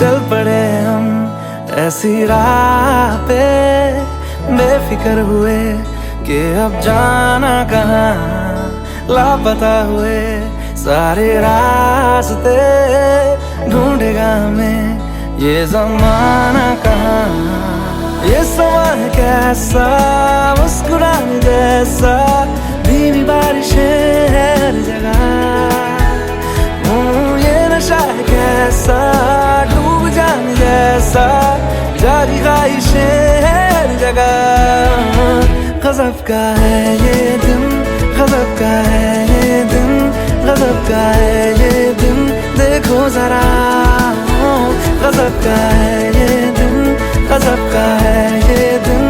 चल पड़े हम ऐसी राह पे, बेफिक्र हुए कि अब जाना कहाँ, लापता हुए सारे रास्ते, ढूंढेगा हमें ये ज़माना कहाँ। ये समा है कैसा, मुस्कुराने जैसा, धीमी बारिशें हर जगह। ये नशा है कैसा, डूब जाने जैसा, जारी ख्वाहिशें हर जगह। गज़ब का है ये दिन, गज़ब का है ये दिन, गज़ब का है ये दिन, देखो जरा। गज़ब का है ये दिन, गज़ब का है ये दिन,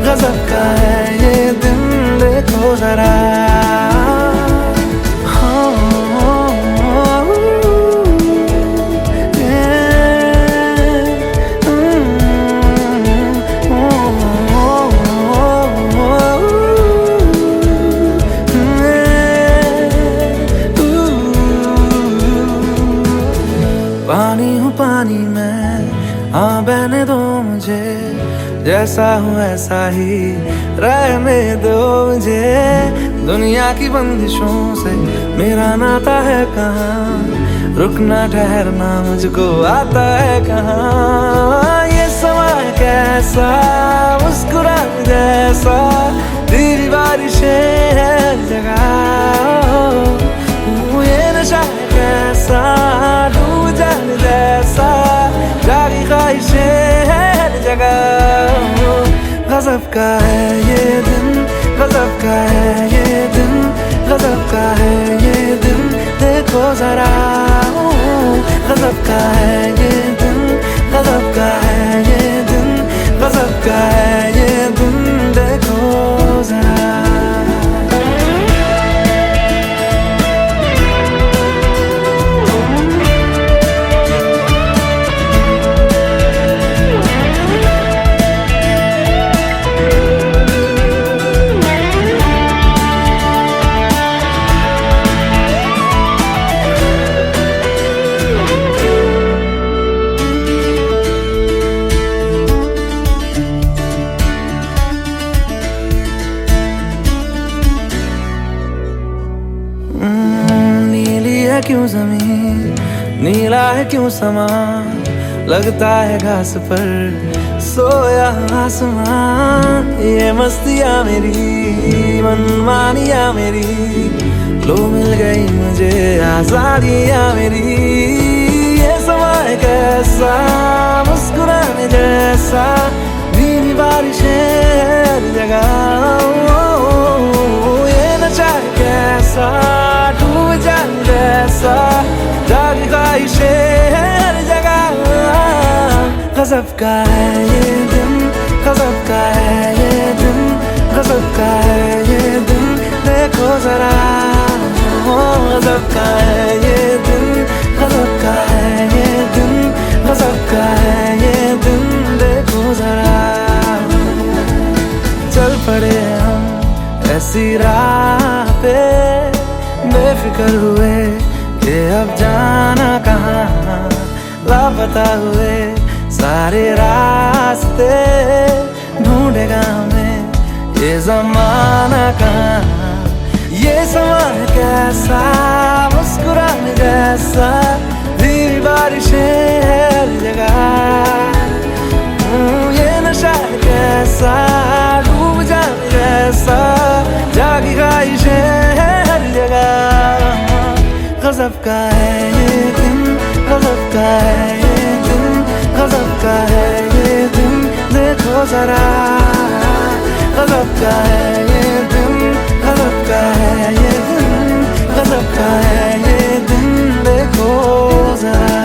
गज़ब का है ये दिन, देखो जरा। पानी हूँ पानी में, हाँ बहने दो मुझे, जैसा हूँ ऐसा ही रहने दो मुझे। दुनिया की बंदिशों से मेरा नाता है कहाँ, रुकना ठहरना मुझको आता है कहाँ। ये समा कैसा, मुस्कुराने जैसा, धीमी बारिशें हर जगह। ये नशा कैसा, डूब जाने जैसा, जारी ख्वाहिशें हर जगह। गज़ब का है ये दिन, गज़ब का है ये दिन, गज़ब का है ये दिन, देखो जरा। गज़ब का है ये दिन, गज़ब का है ये दिन, गज़ब का है ये दिन, देखो जरा। नीली है क्यों ज़मीन, नीला है क्यों समा, लगता है घास पर सोया आसमां। ये मस्तियाँ मेरी, मनमानियाँ मेरी, लो मिल गई मुझे आज़ादियाँ मेरी। ये समा है कैसा, मुस्कुराने जैसा, धीमी बारिशें हर जगह। ये नशा है कैसा, डूब जाने जैसा, जारी ख्वाहिशें हर जगह। गज़ब का है ये दिन, गज़ब का है ये दिन, गज़ब का है ये दिन, देखो जरा। गज़ब का है ये दिन, गज़ब का है ये दिन, गज़ब का है ये दिन, देखो जरा। चल पड़े हम ऐसी राह पे, बेफिक्र हुए कि अब जाना कहाँ, लापता हुए सारे रास्ते, ढूंढेगा हमें ये ज़माना कहाँ। ये समा है कैसा, मुस्कुराने जैसा, धीमी बारिशें हर जगह। ये नशा है कैसा, डूब जाने जैसा, जागी ख्वाहिशें हर जगह। गज़ब का है ये दिन, गज़ब का है ये दिन, गज़ब का है ये दिन, देखो जरा। गज़ब का है ये दिन, गज़ब का है ये दिन, गज़ब का है ये दिन, देखो जरा।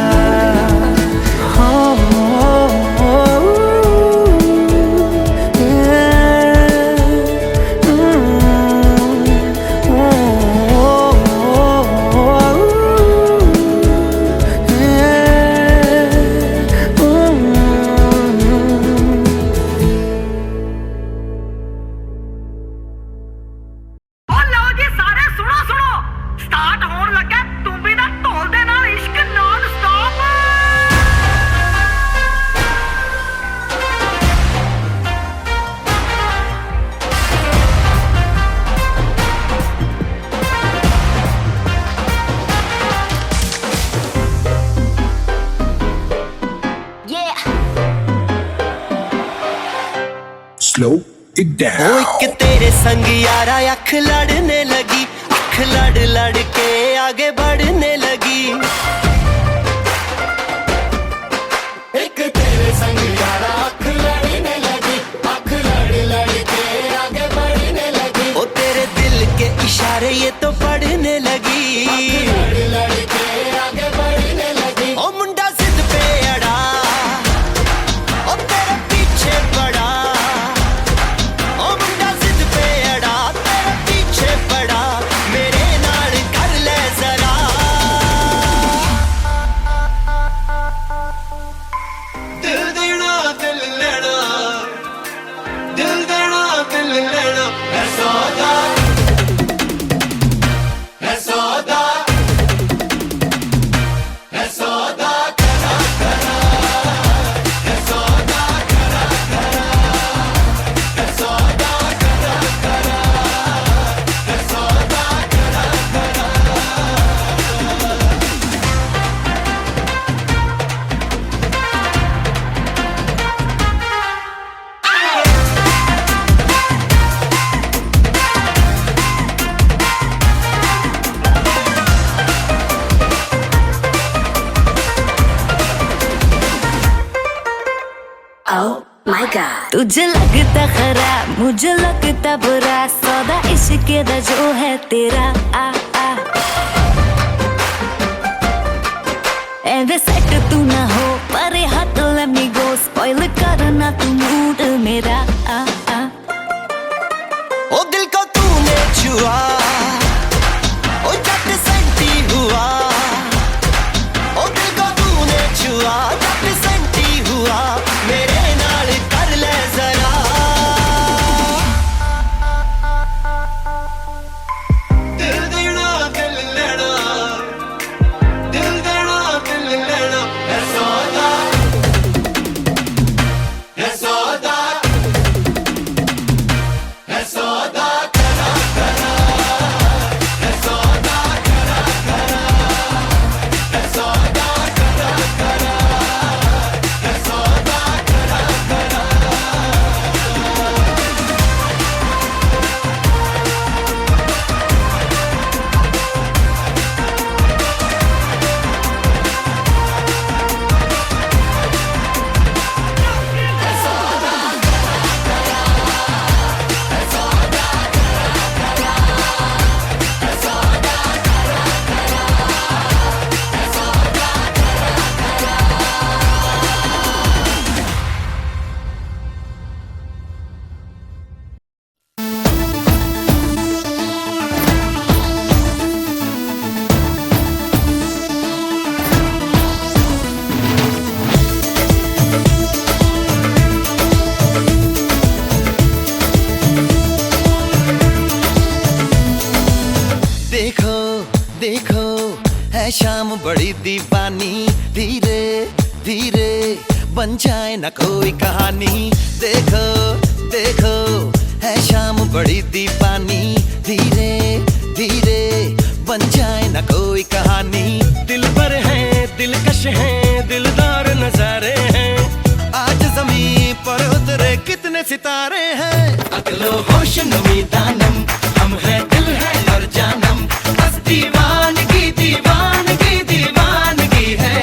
slow it down. ओ एक तेरे संग यारा अख लड़ने लगी, अख लड़ लड़ के आगे बढ़ने लगी। एक तेरे संग यारा अख लड़ने लगी, अख लड़ लड़ के आगे बढ़ने लगी। ओ तेरे दिल के इशारे ये तो पढ़ने लगी, अख लड़ लड़ के आगे बढ़ने लगी। ओ मुंडा जिद पे अड़ा, ओ तेरे पीछे पड़ा। ओ मुंडा जिद पे अड़ा, तेरे पीछे पड़ा। मेरे नाल कर ले जरा। दिल देना दिल लेना, दिल देना दिल लेना। है सौदा, है सौदा, है सौदा करा करा। है सौदा करा करा, है सौदा करा करा, है सौदा करा करा। Oh my God. तुझे लगता खराब, मुझे लगता बुरा, सौदा इश्क दा जो है तेरा। आ आ एवे सेट तू ना हो, पर हाथ let me go, spoil करना तू मूड मेरा। आ आ ओ दिल को तूने छुआ, ओ झट सेंटी हुआ। ओ दिल को तूने छुआ, झट सेंटी हुआ। मेरे नाल कर ले जरा। दिल देना दिल लेना, दिल देना दिल लेना। है सौदा, है सौदा, है सौदा करा करा। है सौदा करा करा, है सौदा करा करा, है सौदा करा करा। देखो देखो है शाम बड़ी दीवानी, धीरे धीरे बन जाए ना कोई कहानी। देखो देखो है शाम बड़ी दीवानी, धीरे धीरे बन जाए ना कोई कहानी। दिल पर है दिलकश है, दिलदार नजारे हैं। आज जमीन पर उतरे कितने सितारे हैं। अकलो होश नमी दानम, हम है दिल है और जानम। बस दीवानगी दीवानगी दीवानगी है,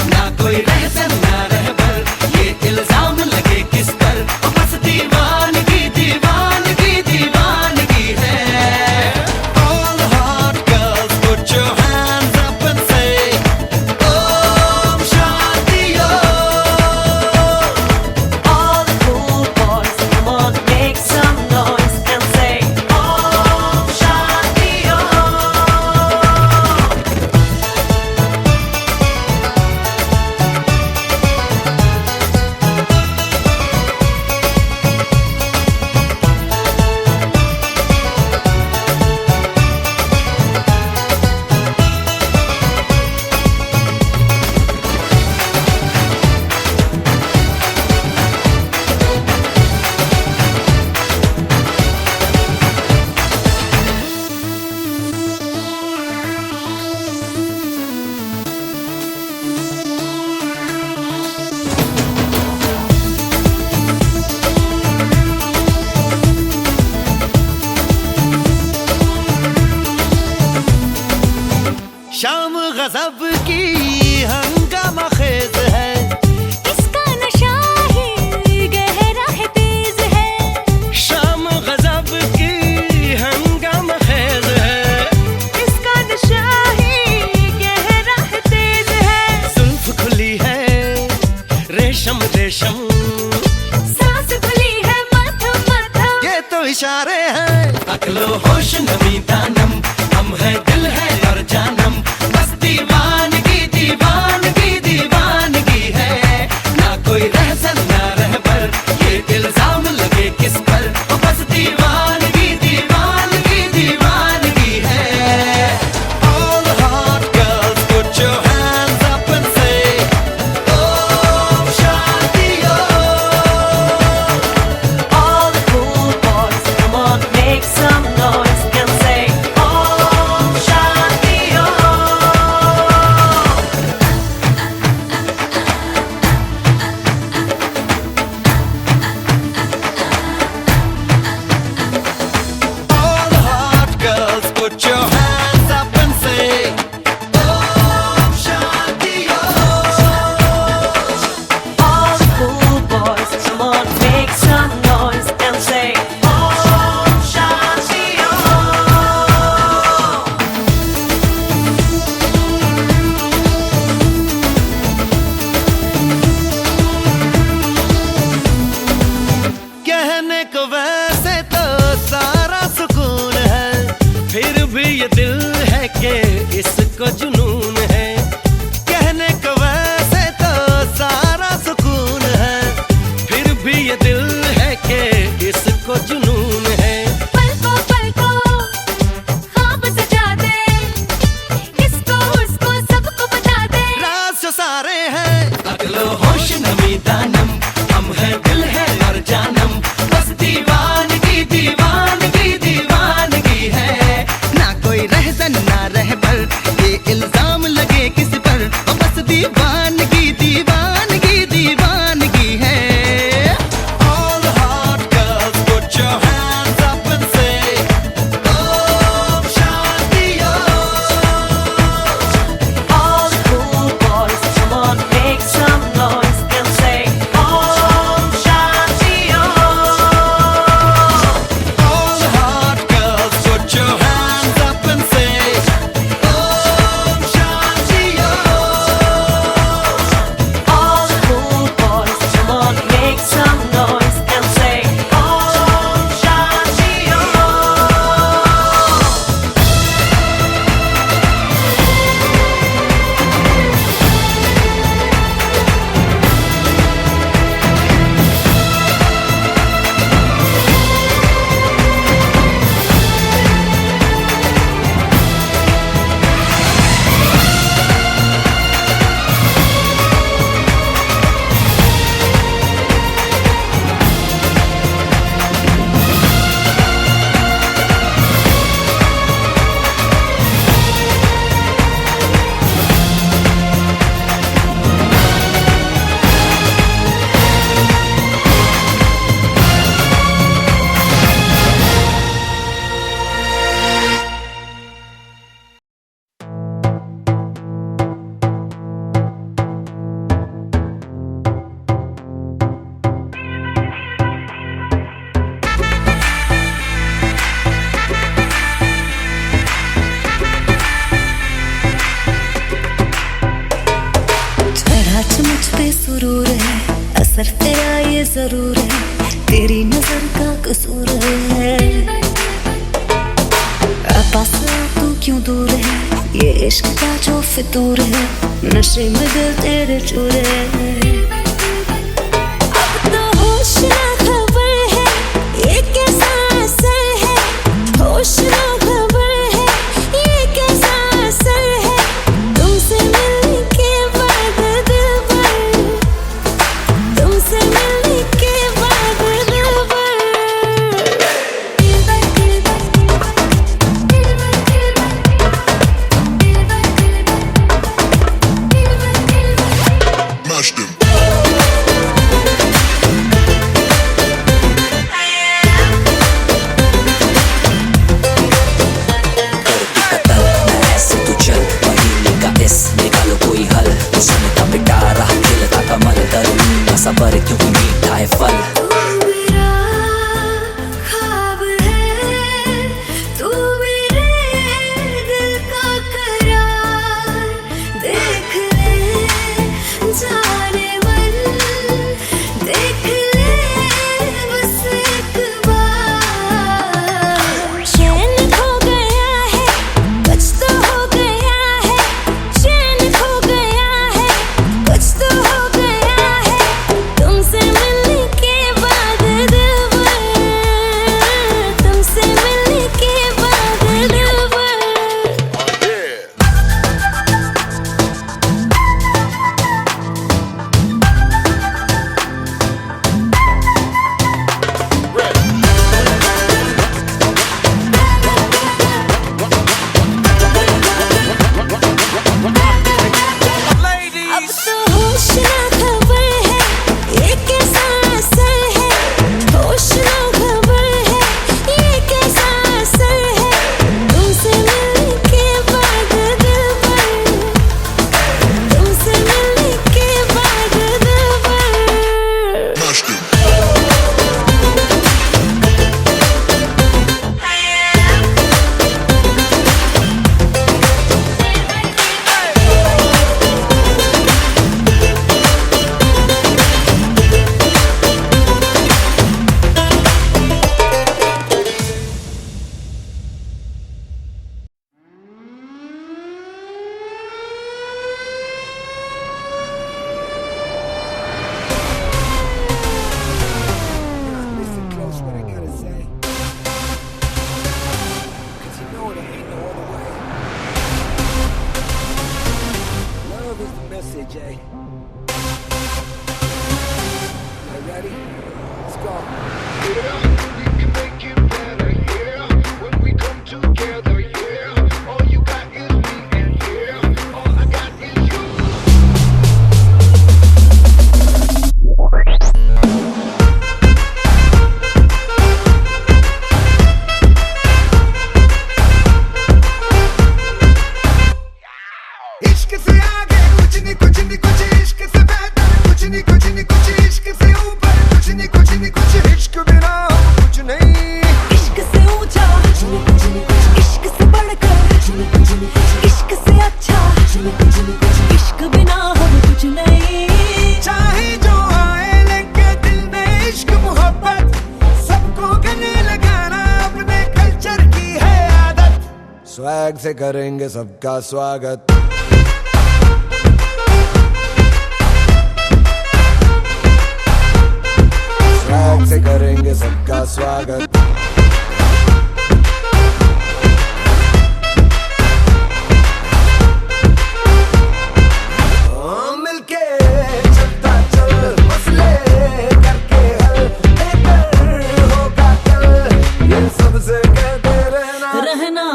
ना कोई रहसन ना रहबर, ये इल्जाम लगे किस पर। बस दीवानगी दीवानगी दीवानगी है। All the hot girls put your hands up and say Om Shanti Om. all the cool boys, come on make some noise and say oh रेशम। सांस खुली है मध्यम मध्यम, ये तो इशारे हैं। अकलो होश नमी दानम, हम है दिल है और जानम। बस दीवानगी दीवानगी दीवानगी है, ना कोई रहसन ना रहबर, ये इल्जाम लगे किस पर। ओ बस दीवानगी दीवानगी दीवानगी है। All the hot girls put your hands up and say Om Shanti Om। all the cool boys, come on, make some noise and say Om Shanti Om। All the hot girls put your hands up and say Om Shanti Om। All the cool boys, come on, make some noise and say Om Shanti Om। कहने को वैसे तो सारा सुकून है, फिर भी ये दिल है कि इसको जुनून है। कहने को वैसे तो सारा सुकून है, फिर भी ये दिल है कि इसको जुनून है। पलको ख्वाब सजा दे, इसको उसको सबको बता दे। राज जो सारे हैं। अगलो होश नमी दानम, हम है दिल है और जानम। बस दीवानगी दीवानगी दीवानगी है, ना कोई रहसन ना रहबर, ये इल्जाम लगे किस पर। ओ बस दीवानगी दीवानगी दीवानगी है। All the hot girls put your hands up and say Om Shanti Om। All the cool boys, come on, make some noise and say Om Shanti Om। All the hot girls put your hands up and say Om Shanti Om। All the cool boys, come on, make some noise and say Om Shanti Om। चढ़ा मुझ पे सुरूर है, असर तेरा ये जरूर है, तेरी नजर का कसूर है। पास तू क्यों दूर है, ये इश्क का जो फितूर है, नशे में दिल तेरे चूर है। अब तो होश ना खबर है, ये कैसा असर है, होश ना खबर है, ये कैसा असर है। तुमसे मिलने के बाद दिल भर, तुमसे मिलने के बाद दिल भर, Mash them. सबर क्योंकि मीठा है फल। तू मेरा ख्वाब है, तू मेरे दिल का करार। देख ले जाने मन, ready? You ready? Let's go. Yeah, we can make it better, yeah. When we come together, yeah. All you got is me, and yeah, all I got is you. इश्क से आगे कुछ नहीं कुछ नहीं कुछ इश्क से बेहतर कुछ नहीं कुछ नहीं कुछ इश्क से ऊपर कुछ नहीं कुछ नहीं कुछ इश्क बिना कुछ नहीं इश्क से ऊंचा इश्क से बढ़कर इश्क से अच्छा इश्क बिना हम कुछ नहीं चाहे जो आए लेके दिल में इश्क मोहब्बत सबको गले लगाना अपने कल्चर की है आदत स्वैग से करेंगे सबका स्वागत स्वैग से करेंगे सबका स्वागत मिलके चलता चल मसले करके हल बेहतर होगा कल ये सबसे कहते रहना रहना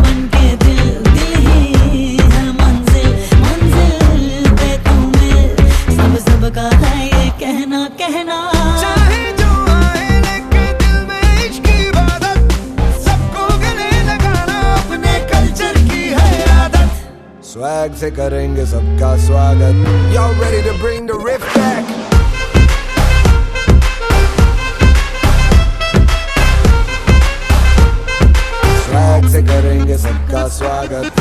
बनके दिल दिल ही है मंजिल मंजिल पे तुम्हें सबका है ये कहना कहना चाहे जो आए लेके दिल में इश्क की इबादत सबको गले लगाना अपने कल्चर की है आदत स्वैग से करेंगे सबका स्वागत Y'all ready to bring the riff back? Swag से करेंगे सबका स्वागत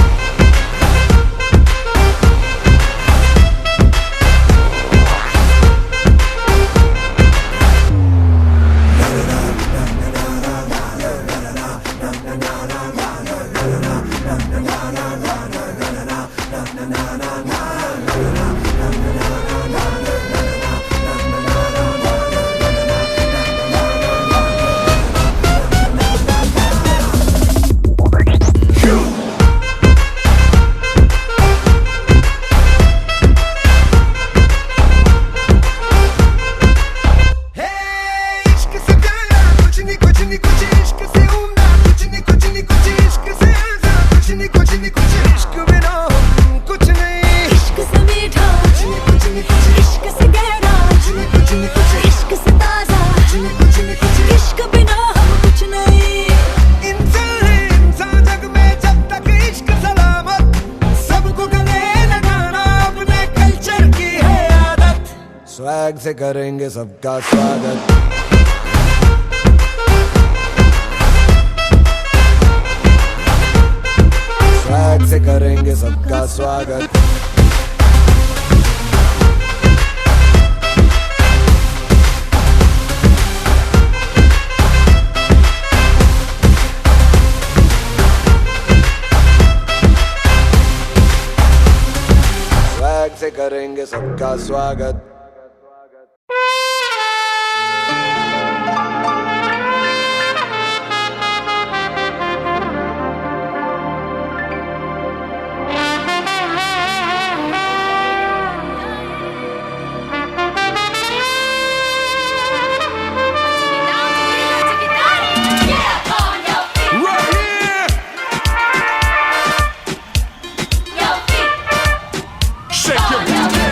हे इश्क से प्यारा कुछ नहीं कुछ नहीं कुछ इश्क से उम्दा कुछ नहीं कुछ नहीं कुछ इश्क से आजा कुछ नहीं कुछ नहीं कुछ इश्क बिना कुछ नहीं इश्क से मीठा कुछ नहीं कुछ इश्क से गहरा कुछ नहीं कुछ इश्क से ताजा कुछ नहीं कुछ इश्क बिना हम कुछ नहीं इंसान है इंसान जग में जब तक इश्क सलामत सबको गले लगाना अपने कल्चर की है आदत स्वैग से करेंगे सबका स्वागत स्वैग से करेंगे सबका स्वागत स्वैग से करेंगे सबका स्वागत Shake your booty.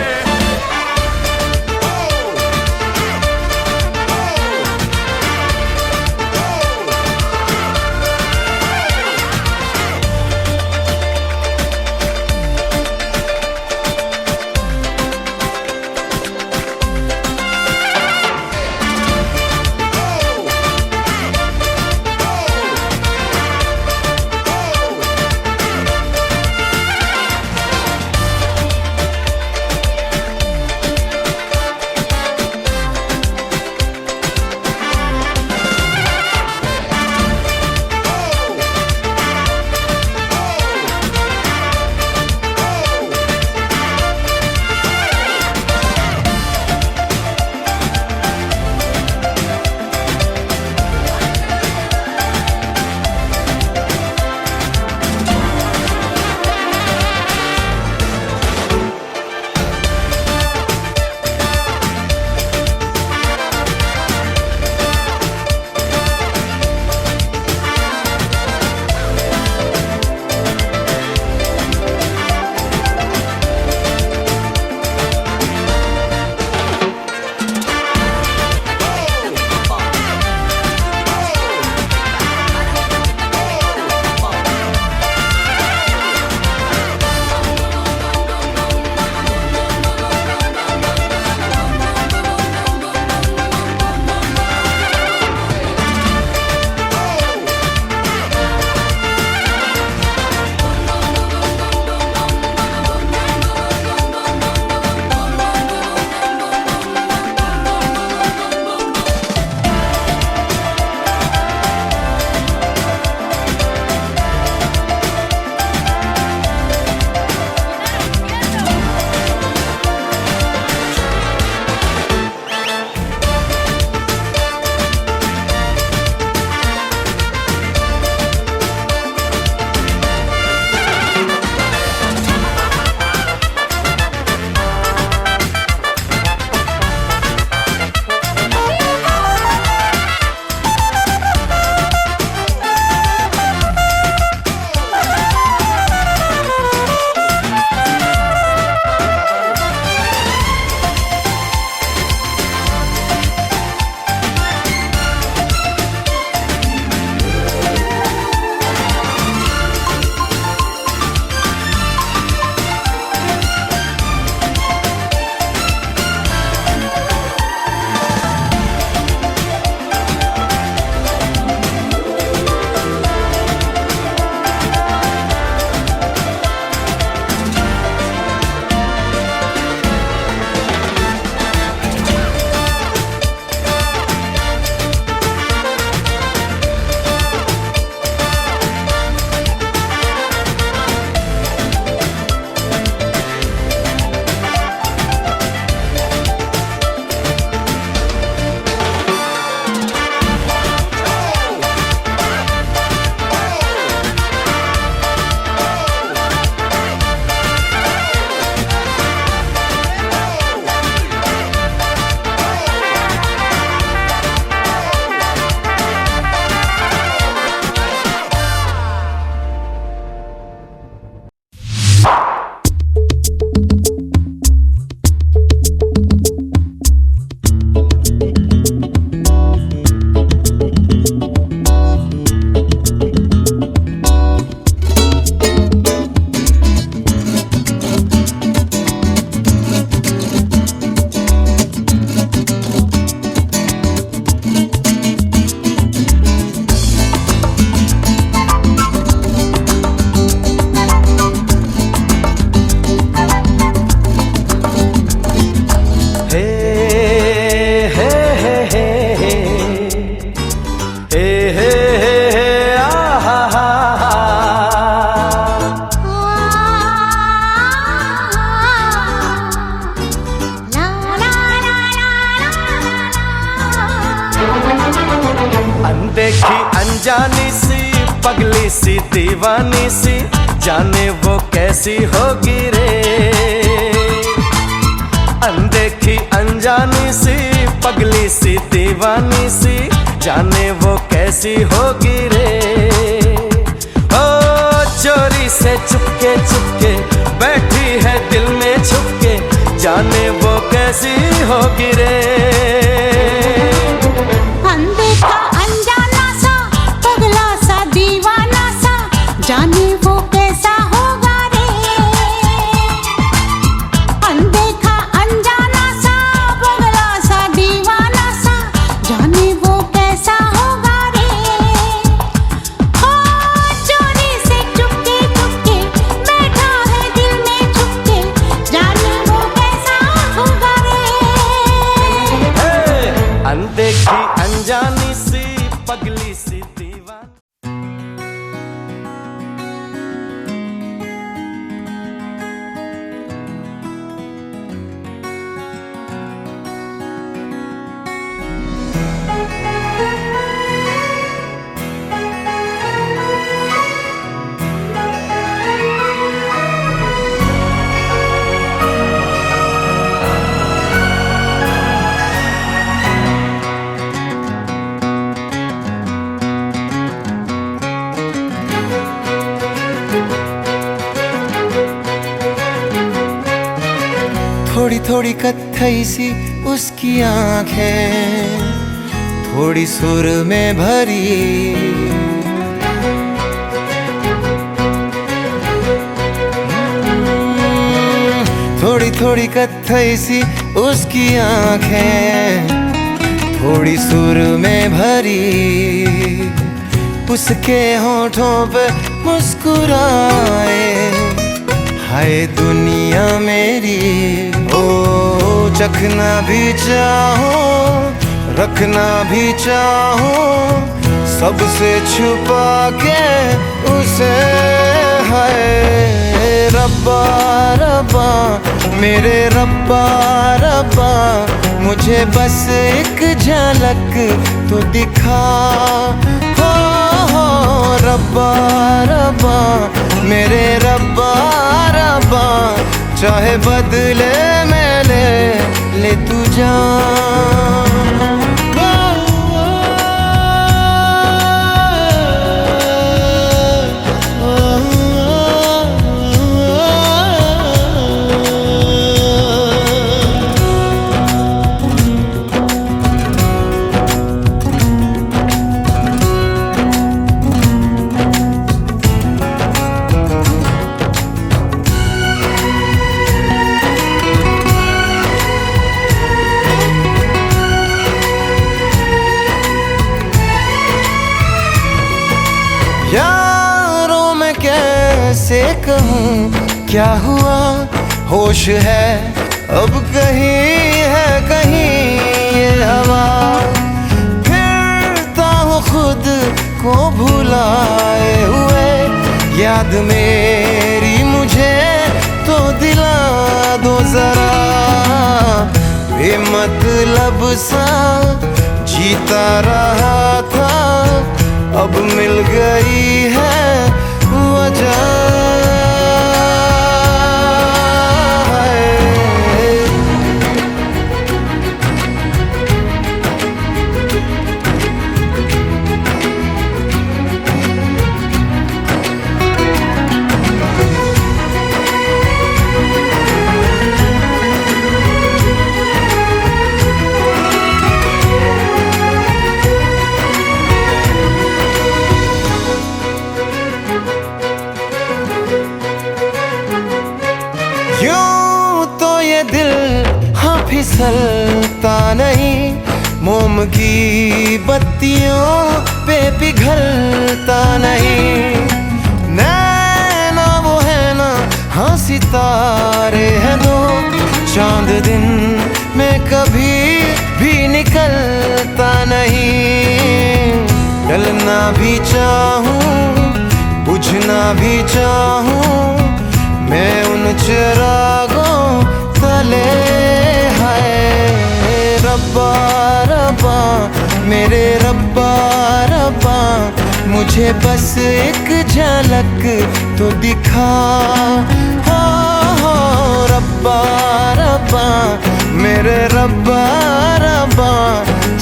अनदेखी अनजानी सी पगली सी दीवानी सी, जाने वो कैसी होगी रे। अनदेखी अनजानी सी पगली सी दीवानी सी, जाने वो कैसी होगी रे। ओ चोरी से चुपके चुपके बैठी है दिल में छुपके, जाने वो कैसी होगी रे। अनदेखा अनजाना सा पगला सा दीवाना सा, जाने वो कैसा होगा रे। अनदेखा अनजाना सा पगला सा दीवाना सा, जाने वो कैसा होगा रे। ओ चोरी से चुपके चुपके बैठा है दिल में छुपके, जाने वो कैसा होगा रे। अनदेखी अनजानी सी पगली सी दीवानी। थोड़ी थोड़ी कत्थई सी उसकी आंखें, थोड़ी सुर में भरी। थोड़ी थोड़ी कत्थई सी उसकी आंखें, थोड़ी सुर में भरी। उसके होठों पे मुस्कुराए, हाय दुनिया मेरी। ओ चखना भी चाहो रखना भी चाहो, सबसे छुपा के उसे। हाय रब्बा रब्बा मेरे रब्बा रब्बा, मुझे बस एक झलक तो दिखा। हो रब्बा रब्बा मेरे रब्बा रब्बा, चाहे बदले में ले तू जान। यारों में कैसे कहूँ क्या हुआ, होश है अब कहीं है कहीं ये हवा। फिरता हूँ खुद को भुलाए हुए, याद मेरी मुझे तो दिला दो जरा। बेमतलब सा जीता रहा था, अब मिल गई है वजह। यूं तो ये दिल हाँ फिसलता नहीं, मोम की बत्तियों पे पिघलता नहीं। नैना वो है ना हाँ सितारे हैं दो, चांद दिन में कभी भी निकलता नहीं। डलना भी चाहूँ बुझना भी चाहूँ, मैं उन चिरागों तले। हाय रब्बा रब्बा मेरे रब्बा रब्बा, मुझे बस एक झलक तो दिखा। हो रब्बा रब्बा मेरे रब्बा रब्बा,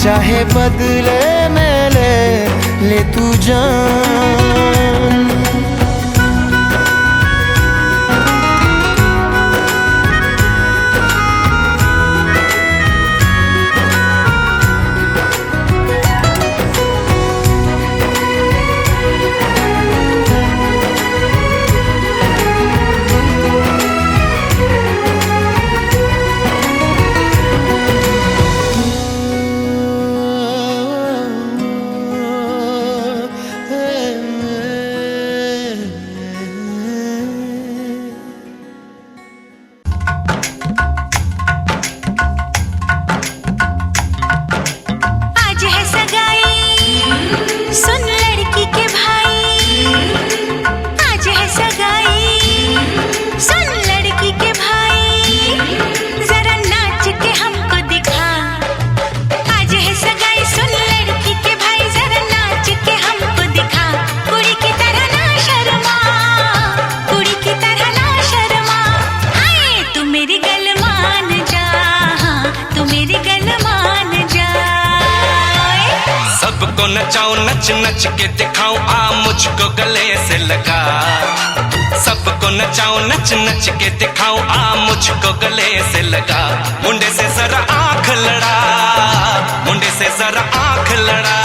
चाहे बदले में ले तू जान। नचाऊं नच नच के दिखाऊं, आ मुझको गले से लगा। सबको नचाऊं नच नच के दिखाऊं, आ मुझको गले से लगा। मुंडे से जरा आंख लड़ा, मुंडे से जरा आंख लड़ा।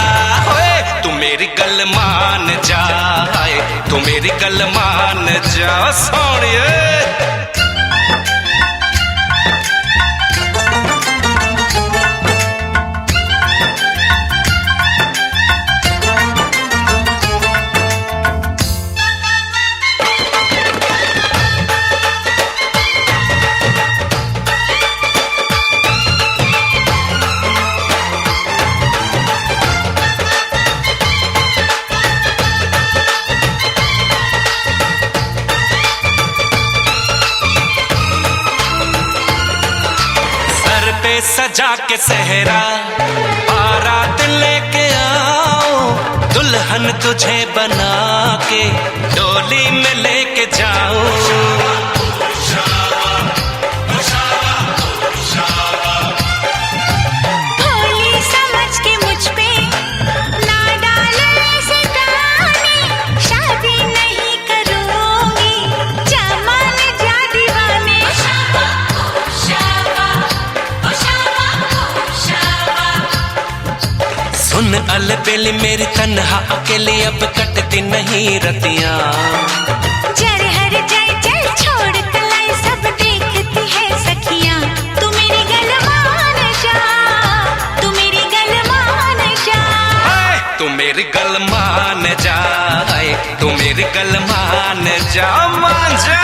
ओए तू मेरी गल मान जा, तू मेरी गल मान जा सोनिए। सजा के सहरा बारात लेके आओ, दुल्हन तुझे बना के डोली में लेके जाओ। भोली समझ के मुझ पे ना डालो ऐसे ताने, शादी नहीं करूंगी जमान जा दीवाने। सुन अलबेली मेरी तन्हा अकेली, अब कटती नहीं रतियां। जर हर जाए चल छोड़ कलाई, सब देखती है सखियां। तू मेरी गल मान जा, तू मेरी गल मान जा। तू मेरी गल मान जा, तू मेरी गल मान जा, मान जा।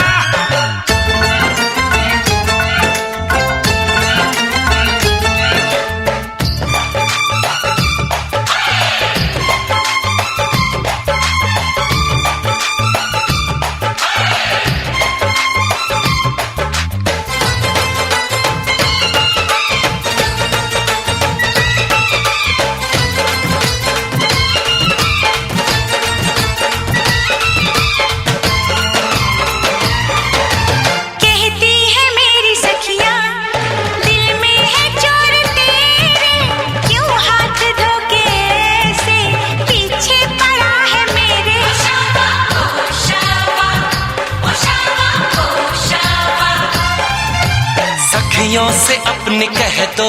से अपनी कह दो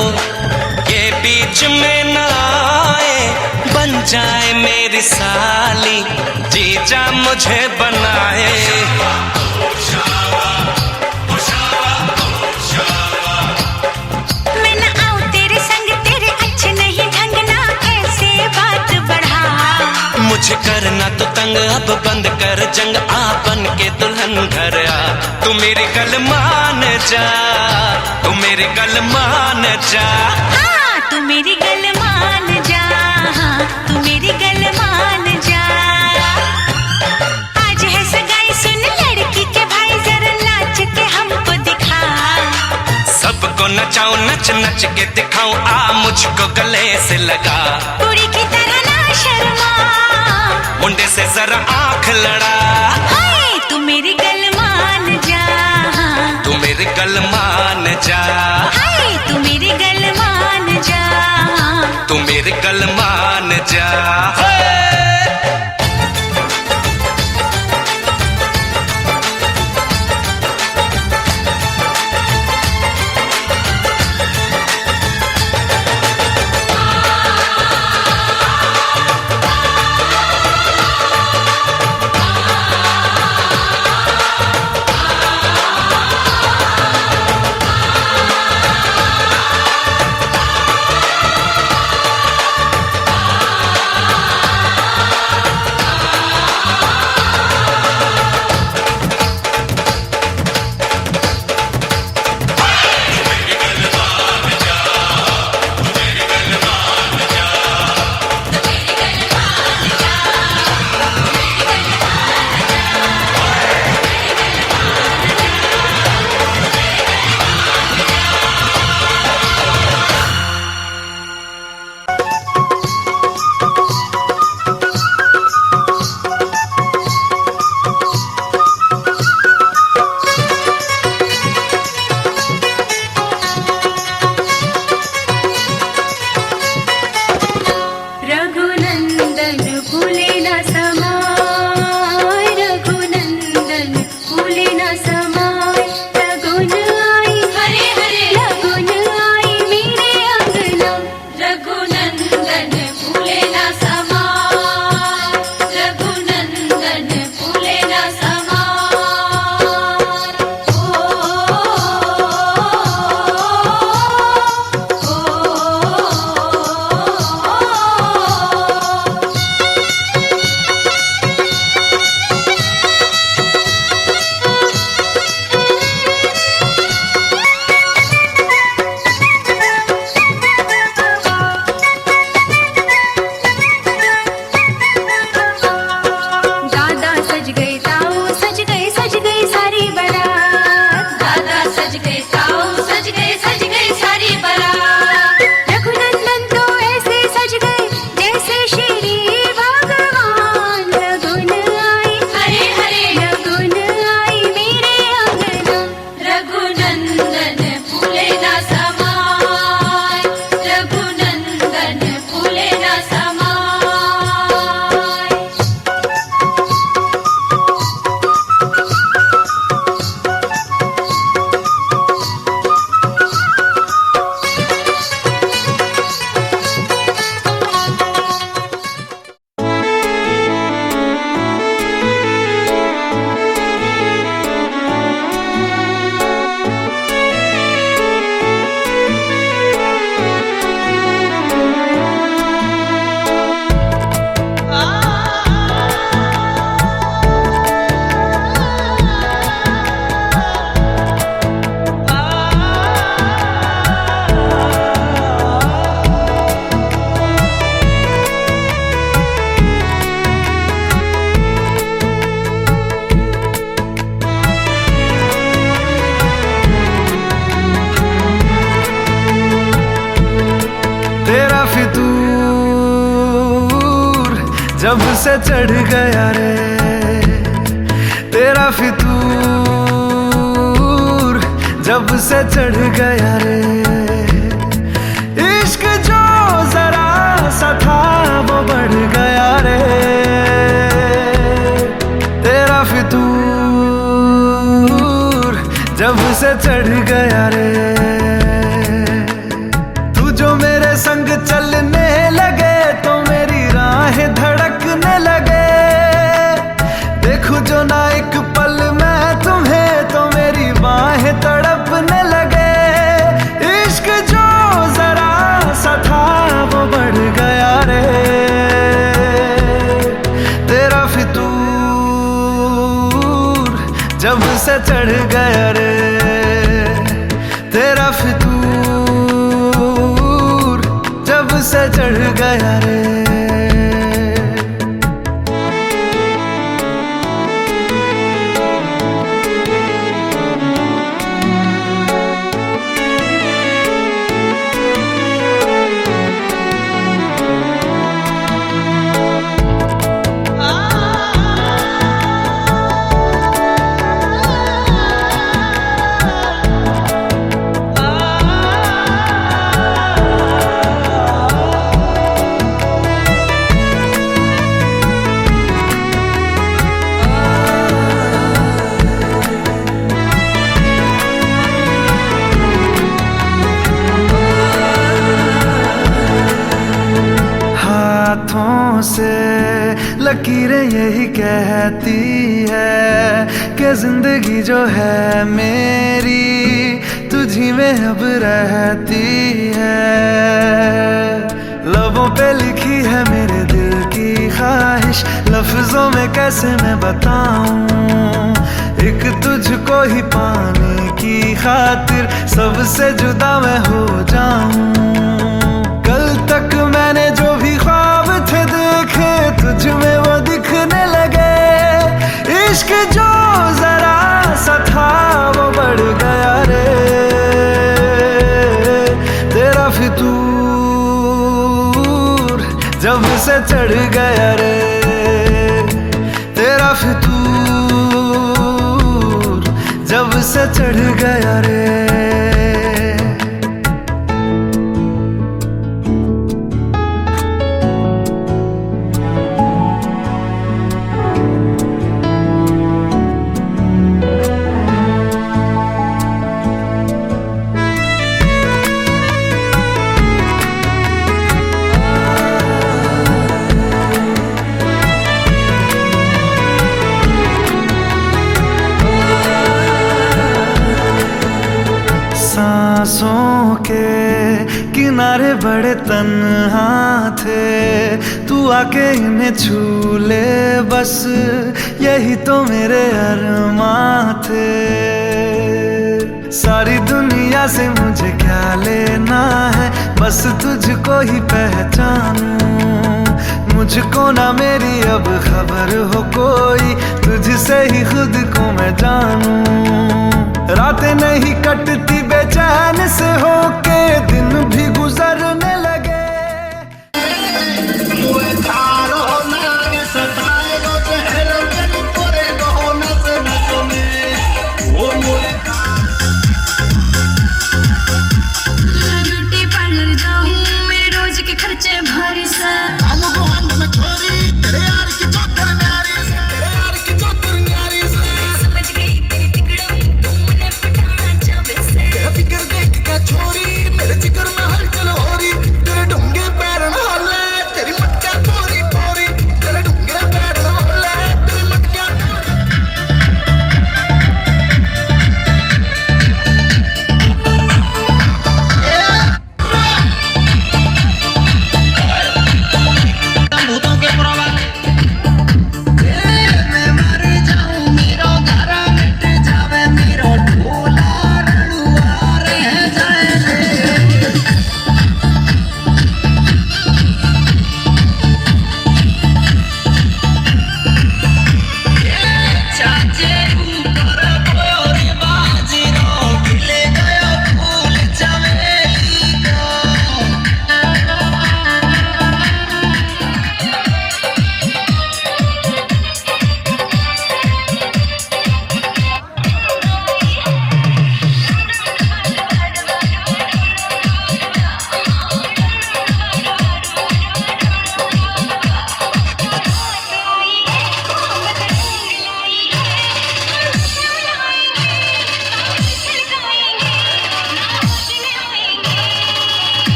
ये बीच में ना आए, बन जाए मेरी साली, जीजा मुझे बनाए। मैं ना आऊं तेरे संग, तेरे अच्छे नहीं ढंग, ना ऐसे बात बढ़ा। मुझे करना तो तंग, अब बंद कर जंग, आ बन के दुल्हन घर आ। तू मेरी गल मान जा, तू मेरी गल मान जा। हाँ तू मेरी गल मान जा, हाँ तू मेरी गल मान जा। आज है सगाई सुन लड़की के भाई, जरा नाच के हमको दिखा। सबको नचाऊं नच नच के दिखाऊं, आ मुझको गले से लगा। कुड़ी की तरह ना शर्मा, मुंडे से जरा आंख लड़ा, हाय तू मेरी गल मान जा, तू मेरी गल मान जा, हाय तू मेरी गल मान जा, तू मेरी गल मान जा। जब से चढ़ गया रे तेरा फितूर, जब से चढ़ गया रे इश्क जो जरा सा था वो बढ़ गया रे तेरा फितूर, जब से चढ़ गया रे तू जो मेरे संग चलने लगे तो मेरी राहें धड़कने लगे, देखूं जो ना एक पल मैं तुम्हें तो मेरी बाहें तड़पने लगे, इश्क जो जरा सा था वो बढ़ गया रे तेरा फितूर, जब से चढ़ गया रे तेरा फितूर, जब से चढ़ गया रे। से लकीरें यही कहती है कि जिंदगी जो है मेरी तुझी में अब रहती है। लबों पे लिखी है मेरे दिल की ख्वाहिश, लफ्जों में कैसे मैं बताऊं, एक तुझको ही पाने की खातिर सबसे जुदा मैं हो जाऊं। कल तक मैंने जो भी ख्वाब थे देखे तुझ में वो दिखने लगे, इश्क जो जरा सा था वो बढ़ गया रे, तेरा फितूर जब से चढ़ गया रे, तेरा फितूर जब से चढ़ गया रे। सांसों के किनारे बड़े तन्हा थे, तू आके इन्हें छू ले बस यही तो मेरे अरमां थे। सारी दुनिया से मुझे क्या लेना है, बस तुझको ही पहचानूं, मुझको ना मेरी अब खबर हो कोई, तुझसे ही खुद को मैं जानूं। रातें नहीं कटती बेचैन से होके दिन भी गुजरने लगे। ब्यूटी पार्लर जाऊं मेरे रोज के खर्चे भारी सा, फिकर देख का छोरी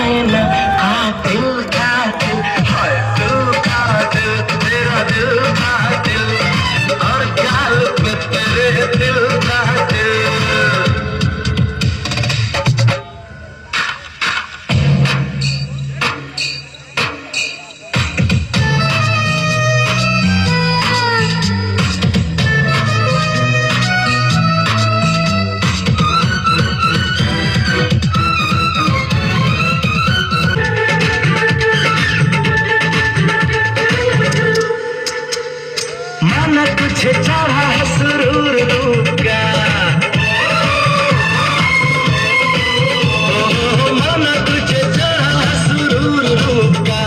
जाए ना कातिल कातिल, हाय दिल कातिल, तेरा दिल कातिल, और गाल पे तेरे दिल कातिल। माना तुझे चढ़ा है सुरूर रूप का, माना तुझे चढ़ा है सुरूर रूप का,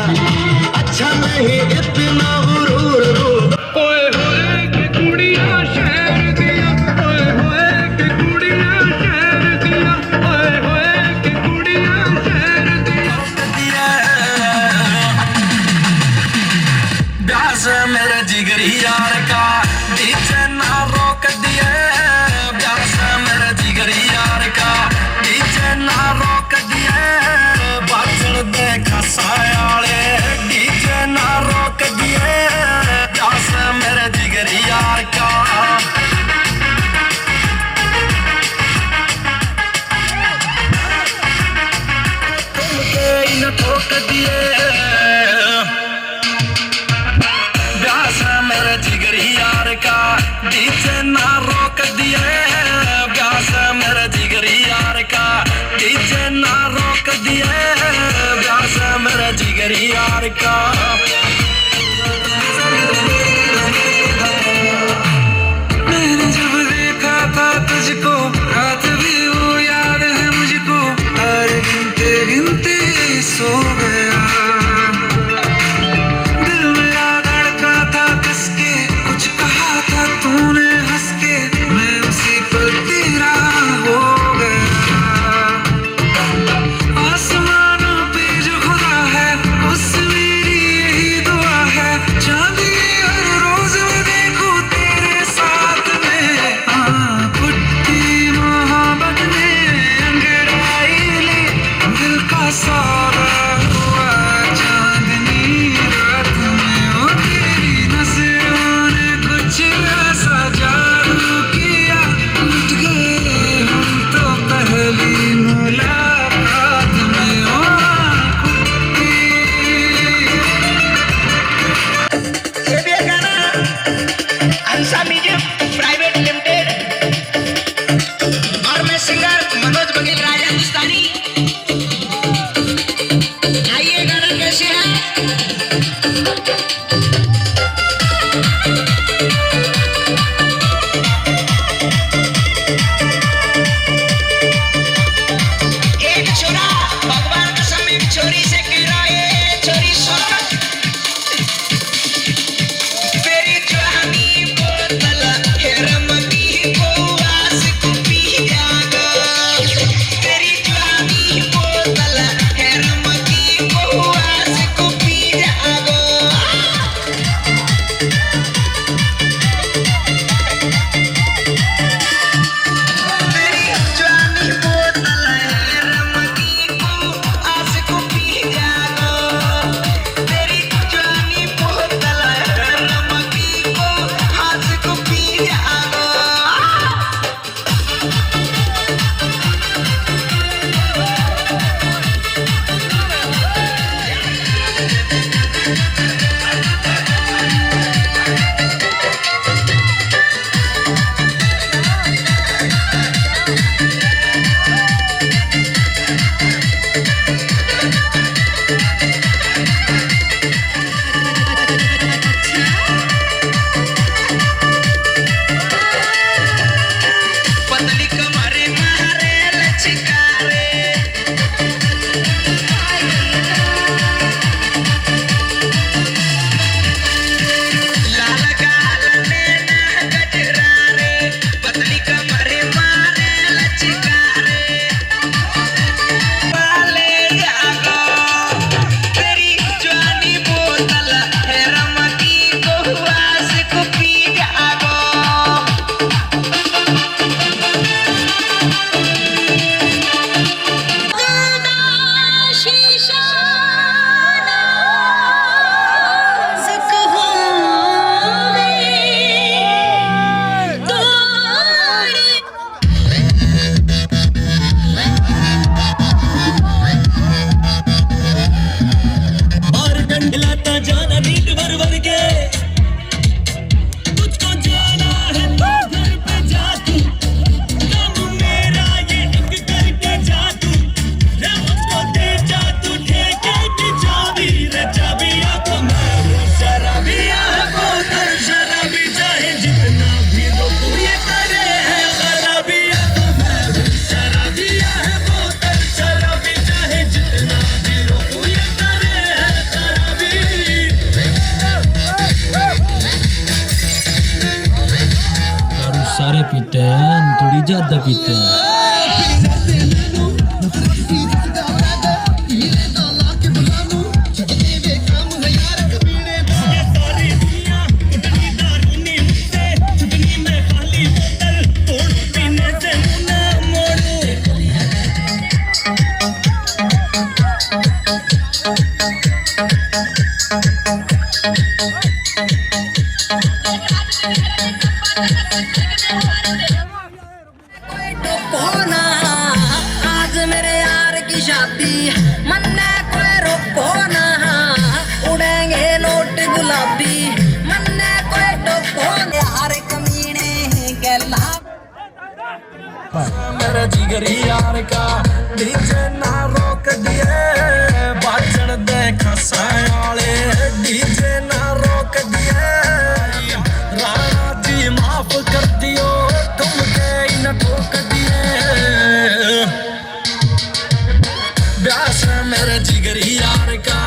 अच्छा नहीं इतना गुरूर रूप। ओए होए के कुड़िया शहर दिया, ओए होए के कुड़िया शहर दिया, ओए होए के कुड़िया शहर दिया। प्यास मेरे जिगरी यार का डीजे ना रोक दिए, प्यास मेरे जिगरी यार का डीजे ना रोक दिए, बाचल देखा सायाले डीजे ना रोक दिए, प्यास मेरे जिगरी यार का। तुमके न ठोक दिए, मेरे जिगरी यार का डीजे ना रोक दिए, प्यास मेरे जिगरी यार का डीजे ना रोक दिए, प्यास मेरे जिगरी यार का। मैंने जब देखा था तुझको रात भी वो याद है मुझको, हर गिनते गिनते सो गया, तूने हंस के मैं उसी पल तेरा हो गया। आसमानों पे जो खुदा है उस मेरी यही दुआ है, चांदी हर रोज मैं देखूं तेरे साथ में। पुट्टी मोहब्बत ने अंगड़ाई ली, दिल का सौदा हुआ चांदनी रात में, ओ तेरी नजरों ने कुछ ऐसा जादू किया, लुट गए हम तो पहली मुलाकात में। ओ ये भी गाना अंसा म्यूजिक प्राइवेट लिमिटेड और मैं सिंगर मनोज बघेल राजा हिंदुस्तानी। थोड़ी ज्यादा पीते हैं। आज मेरे यार की शादी मन्ने कोई रोको ना, उड़ेंगे नोट गुलाबी मन्ने कोई टोको यार कमीने गला। मेरा जिगरी यार का डीजे ना रोक दिए, बाजन दे खसायाले डीजे ना रोक दिए। राणा जी माफ कर दियो, तुम के न ठोक दिए। ब्यास मेरे जिगरी यार का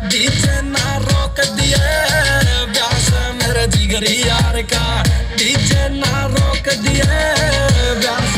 डीजे ना रोक दिए, ब्यास मेरे जिगरी यार का डीजे ना रोक दिए। ब्यास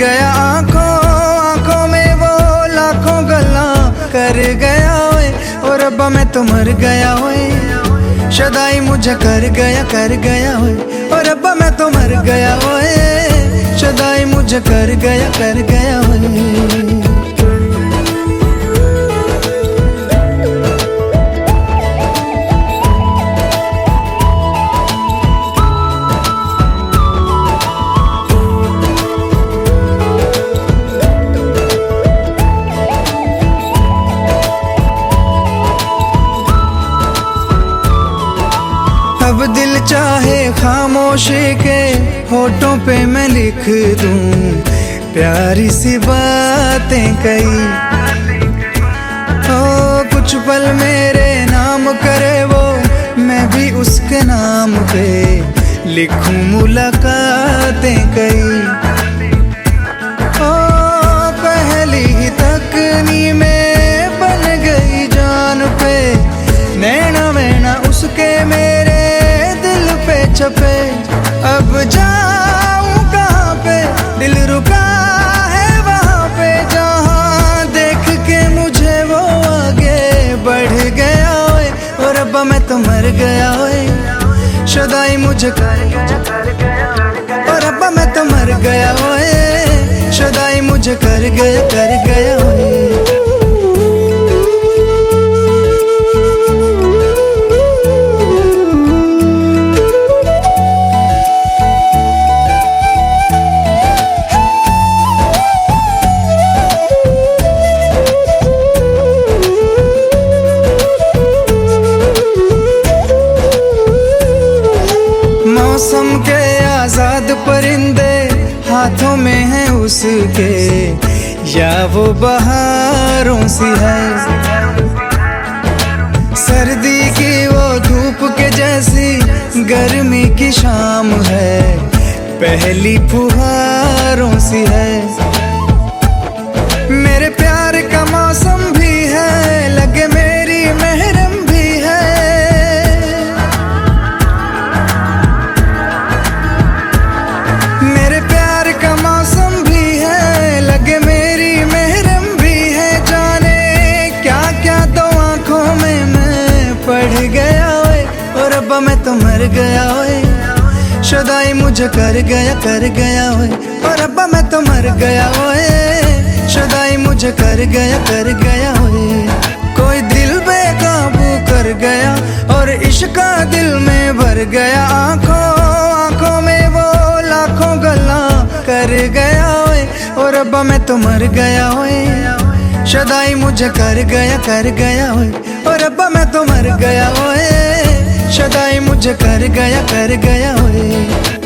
गया आंखों में वो लाखों गल्ला कर गया ओए, और रब्बा मैं तो मर गया ओए, शदाई मुझे कर गया ओए, और रब्बा मैं तो मर गया ओए, शदाई मुझे कर गया ओए। अब दिल चाहे खामोशी के होठों पे मैं लिख दूं प्यारी सी बातें कई, ओ कुछ पल मेरे नाम करे वो, मैं भी उसके नाम पे लिखूं मुलाकातें कई। ओ पहली ही तकनी में बन गई जान पे, नैना मैना उसके मेरे छपे, अब जाऊं कहाँ पे, दिल रुका है वहाँ पे, जहाँ देख के मुझे वो आगे बढ़ गया ओए, और रब्बा मैं तो मर गया ओए, शदाई मुझे कर गया, और रब्बा मैं तो मर गया ओए, शदाई मुझे कर गया ओए। मौसम के आजाद परिंदे हाथों में हैं उसके, या वो बहारों सी है, सर्दी की वो धूप के जैसी गर्मी की शाम है, पहली फुहारों सी है, मेरे प्यार का मौसम भी है, लगे मेरी महरम भी है, मेरे प्यार का मौसम भी है, लगे मेरी महरम भी है, जाने क्या क्या दो आंखों में मैं पढ़ गया ओए, और रब्बा मैं तो मर गया ओए, शदाई मुझे कर गया ओए, और रब्बा मैं तो मर गया ओए, शदाई मुझे कर गया ओए। कोई दिल बेकाबू कर गया और इश्क का दिल में भर गया, आंखों में वो लाखों गल्ला कर गया ओए, और रब्बा मैं तो मर गया ओए, शदाई मुझे कर गया ओए, और रब्बा मैं तो मर गया ओए, शदाई मुझे कर गया ओए।